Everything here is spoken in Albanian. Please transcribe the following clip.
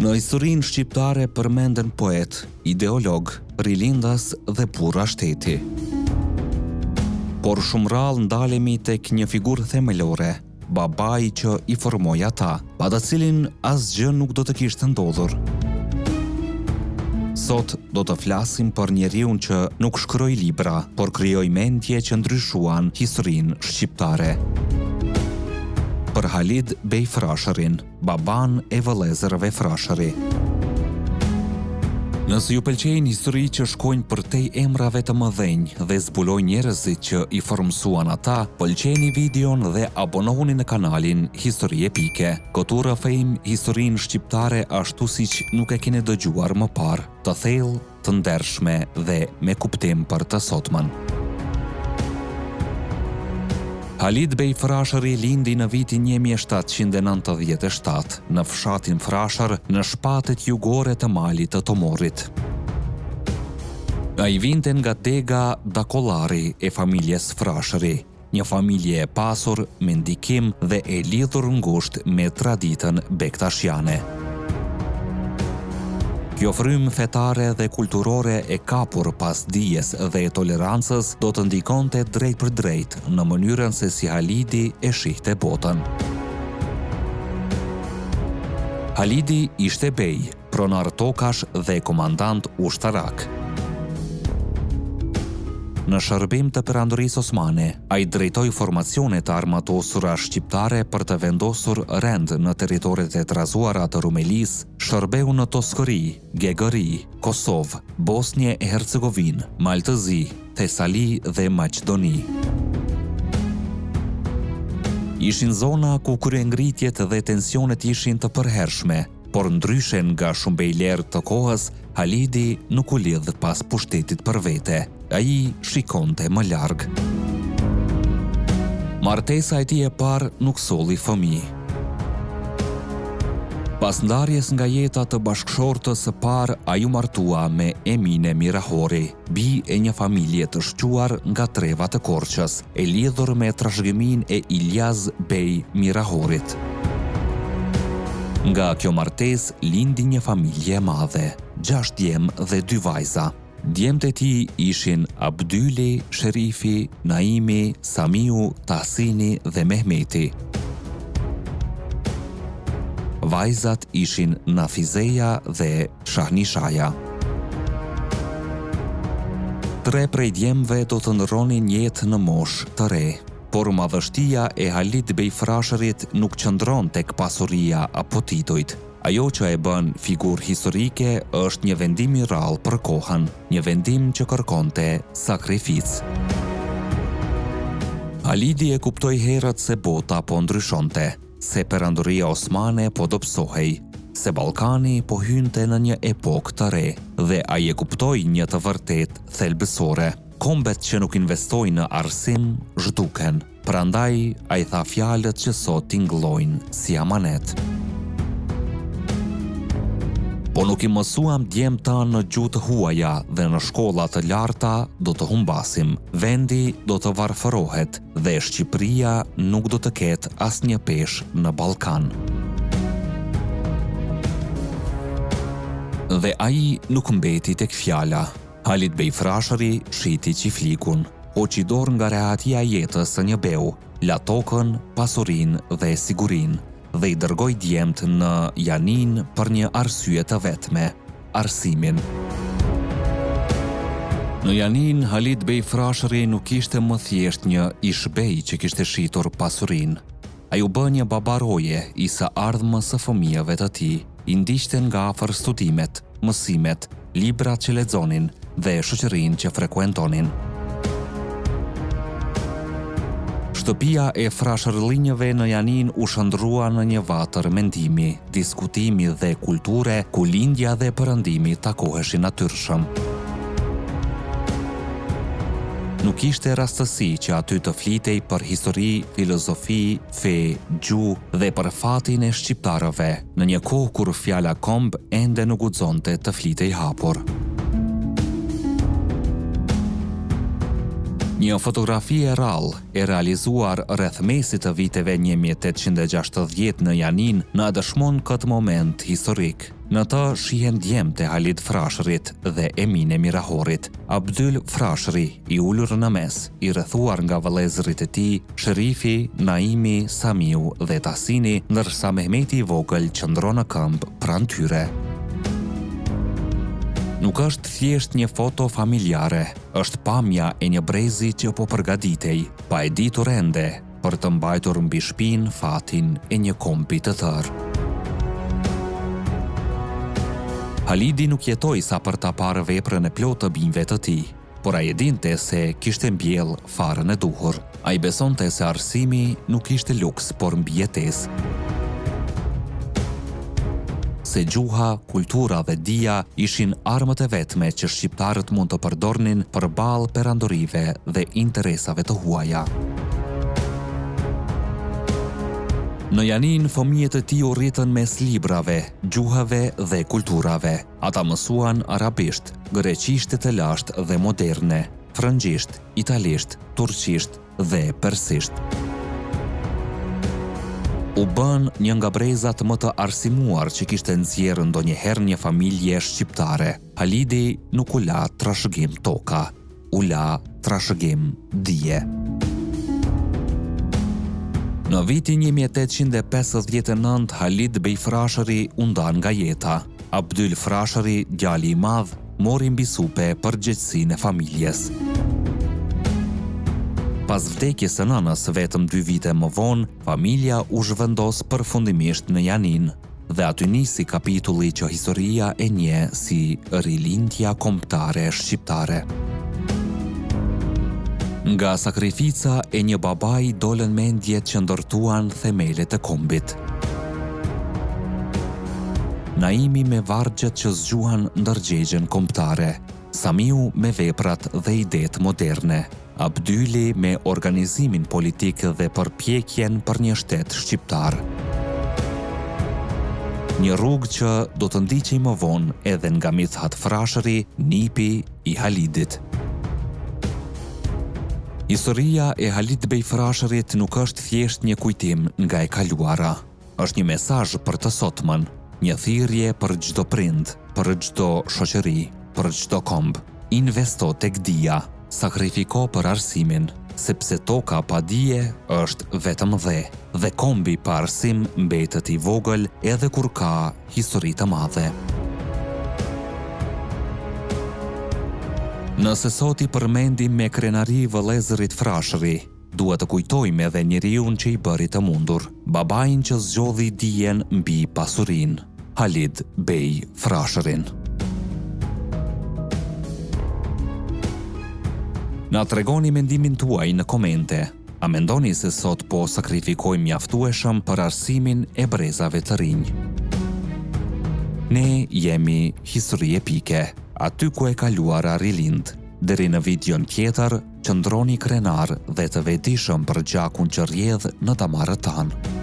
Në historinë shqiptare përmenden poet, ideolog, rilindas dhe burra shteti. Por shumë rrallë ndalemi tek një figurë themelore, babai që i formoi ata, pa të cilin asgjë nuk do të kishte ndodhur. Sot do të flasim për njeriun që nuk shkroi libra, por krijoi mendje që ndryshuan historinë shqiptare. Për Halid Bej Frashërin, baban e vëllezërve Frashëri. Nëse ju pëlqejnë histori që shkojnë përtej emrave të mëdhenj dhe zbulojnë njerëzit që i formsuan ata, pëlqeni videon dhe abonohuni në kanalin Histori Epike. Këtu rrëfejmë historinë shqiptare ashtu siç nuk e keni dëgjuar më parë, të thellë, të ndershme dhe me kuptim për të sotmen. Halid Bej Frashëri lindi në vitin 1797 në fshatin Frashër në shpatet jugore të malit të Tomorit. Ai vinte nga dega dakollari e familjes Frashëri, një familje e pasur me ndikim dhe e lidhur ngushtë me traditën bektashiane. Kjo frymë fetare dhe kulturore e kapur pas dijes dhe tolerancës do të ndikonte drejt për drejt në mënyrën se si Halidi e shihte botën. Halidi ishte bej, pronar tokash dhe komandant ushtarak. Në shërbim të Perandorisë Osmane, ai drejtoi formacione të armatosura shqiptare për të vendosur rend në territoret e trazuara të Rumelisë, shërbeu në Toskëri, Gegëri, Kosovë, Bosnje e Hercegovinë, Maltëzi, Thesali dhe Maqedoni. Ishin zona ku kryengritjet dhe tensionet ishin të përhershme, por ndryshe nga shumë bejlerë të kohës, Halidi nuk u lidh pas pushtetit për vete. Ai shikonte më larg. Martesa e tij e parë nuk solli fëmijë. Pas ndarjes nga jeta të bashkëshortës së parë, ai u martua me Emine Mirahori, bi e një familje të shquar nga Treva të Korçës, e lidhur me trashëgimin e Iljaz Bej Mirahorit. Nga kjo martesë lindi një familje e madhe, 6 djemë dhe 2 vajza. Djemtë e tij ishin Abdyli, Sherifi, Naimi, Samiu, Tahsini dhe Mehmeti. Vajzat ishin Nafizeja dhe Shahnishaja. 3 prej djemve do të ndronin jetë në moshë të re, por madhështia e Halid Bej Frashërit nuk qëndron tek pasuria apo titujt. Ajo që e bën figurë historike është një vendim i rrallë për kohën, një vendim që kërkonte sakrificë. Halidi e kuptoi herët se bota po ndryshonte, se Perandoria Osmane po dobësohej, se Ballkani po hynte në një epokë të re, dhe ai e kuptoi një të vërtet thelbësore. Kombet që nuk investojnë në arsim zhduken, prandaj ai tha fjalët që sot tingëllojnë si amanet. Po nuk i mësuam djemt tanë në gjuhë të huaja dhe në shkolla të larta do të humbasim. Vendi do të varfërohet dhe Shqipëria nuk do të ketë asnjë peshë në Ballkan. Dhe ai nuk mbeti tek fjala. Halid Bej Frashëri shiti qiflikun, hoqi dorë nga rehatia e jetës së një beu, la tokën, pasurinë dhe sigurinë, dhe i dërgoi djemt në Janin për një arsye të vetme, arsimin. Në Janin, Halid Bej Frashëri nuk ishte më thjesht një ishbej që kishte shitur pasurinë. Ai u bë një babaroje i së ardhmës së fëmijëve të tij, i ndiqte nga afër studimet, mësimet, librat që lexonin dhe shoqërinë që frekuentonin. Shtëpia e frashërllinjëve në Janin u shndrua në një vatër mendimi, diskutimi dhe kulture ku lindja dhe perëndimi takoheshin natyrshëm. Nuk ishte rastësi që aty të flitej për histori, filozofi, fe, gjuhë dhe për fatin e shqiptarëve, në një kohë kur fjala komb ende nuk guxonte të flitej hapur. Një fotografi e rrallë e realizuar rreth mesit të viteve 1860 në Janin na dëshmon këtë moment historik. Në të shihen djemtë e Halid Frashërit dhe Emine Mirahorit. Abdyl Frashëri, i ullur në mes, i rrethuar nga vëllezërit e tij, Sherifi, Naimi, Samiu dhe Tasini, ndërsa Mehmeti i vogël qëndron në këmbë pranë tyre. Nuk është thjesht një foto familjare, është pamja e një brezi që po përgatitej, pa e ditur ende, për të mbajtur mbi shpinë fatin e një kombi të tërë. Halidi nuk jetoi sa për ta parë veprën e plotë të bijve të tij, por ai e dinte se kishte mbjell farën e duhur. Ai besonte se arsimi nuk ishte luks, por mbijetesë. Se gjuha, kultura dhe dija ishin armët e vetme që shqiptarët mund të përdornin përballë perandorive dhe interesave të huaja. Në Janin, fëmijët e tij u rritën mes librave, gjuhave dhe kulturave. Ata mësuan arabisht, greqisht të lashtë dhe moderne, frëngjisht, italisht, turqisht dhe persisht. U bën një nga brezat më të arsimuar që kishte nxjerrë ndonjëherë një familje shqiptare. Halidi nuk u la trashëgim toka, u la trashëgim dije. Në vitin 1859, Halid Bej Frashëri u ndan nga jeta. Abdyl Frashëri, djali i madh, mori mbi supe përgjegjësinë e familjes. Pas vdekjes së nënës vetëm 2 vite më vonë, familja u zhvendos përfundimisht në Janin dhe aty nisi kapitulli që historia e njeh si rilindja kombëtare shqiptare. Nga sakrifica e një babai dolën mendjet që ndërtuan themelet e kombit. Naimi me vargjet që zgjuan ndërgjegjen kombëtare, Samiu me veprat dhe idetë moderne, Abdyli me organizimin politik dhe përpjekjen për një shtet shqiptar. Një rrugë që do të ndiqej më vonë edhe nga Mithat Frashëri, nipi i Halidit. Historia e Halid Bej Frashërit nuk është thjesht një kujtim nga e kaluara. Është një mesazh për të sotmen, një thirrje për çdo prind, për çdo shoqëri, për çdo komb. Investo tek dija, sakrifiko për arsimin, sepse toka pa dije është vetëm dhe kombi pa arsim mbetet i vogël edhe kur ka histori të madhe. Nëse sot i përmendim me krenari vëllezërit Frashëri, duhet të kujtojmë edhe njeriun që i bëri të mundur, babain që zgjodhi dijen mbi pasurinë, Halid Bej Frashërin. Na tregoni mendimin tuaj në komente. A mendoni se sot po sakrifikojmë mjaftueshëm për arsimin e brezave të rinj? Ne jemi Histori Epike, aty ku e kaluara rilind. Deri në videon tjetër, qëndroni krenar dhe të vetëdijshëm për gjakun që rrjedh në damarët tanë.